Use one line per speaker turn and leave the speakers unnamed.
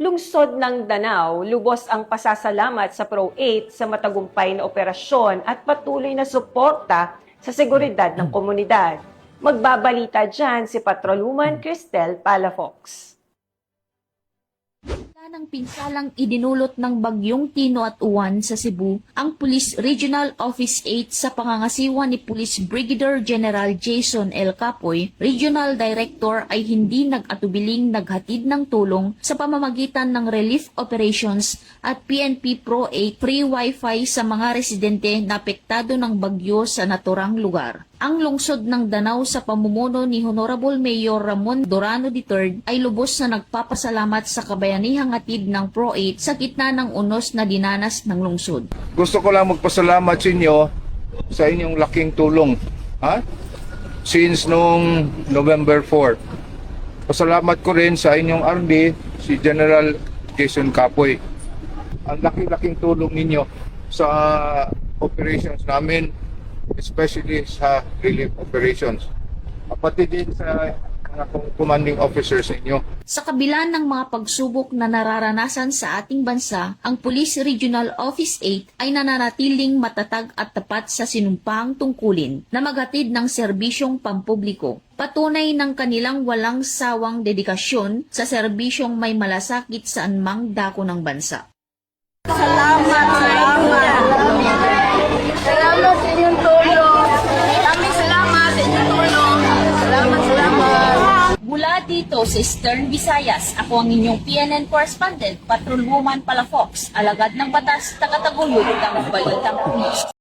Lungsod ng Danao, lubos ang pasasalamat sa Pro-8 sa matagumpay na operasyon at patuloy na suporta sa seguridad ng komunidad. Magbabalita dyan si Patrolwoman Cristel Palafox.
Ng pinsalang idinulot ng bagyong Tino at Uwan sa Cebu, ang Police Regional Office 8 sa pangangasiwa ni Police Brigadier General Jason L. Capoy, Regional Director ay hindi nag-atubiling naghatid ng tulong sa pamamagitan ng relief operations at PNP Pro 8 free wifi sa mga residente na apektado ng bagyo sa naturang lugar. Ang lungsod ng Danao sa pamumuno ni Honorable Mayor Ramon Dorano III ay lubos na nagpapasalamat sa kabayanihang hatid ng Pro 8 sa gitna ng unos na dinanas ng lungsod.
Gusto ko lang magpasalamat sa inyo sa inyong laking tulong since noong November 4. Pasalamat ko rin sa inyong RD, si General Jason Capoy. Ang laking tulong ninyo sa operations namin, especially sa relief operations. Pati din sa mga commanding officers ninyo.
Sa kabila ng mga pagsubok na nararanasan sa ating bansa, ang Police Regional Office 8 ay nananatiling matatag at tapat sa sinumpang tungkulin na maghatid ng serbisyong pampubliko. Patunay ng kanilang walang sawang dedikasyon sa serbisyong may malasakit sa anumang dako ng bansa.
Salamat sa inyong tulong. Maraming salamat sa inyong tulong. Salamat.
Mula dito sa Eastern Visayas, ako ang inyong PNN correspondent, Patrolwoman Palafox, alagad ng batas, tagataguyod ng Balitang Pulis.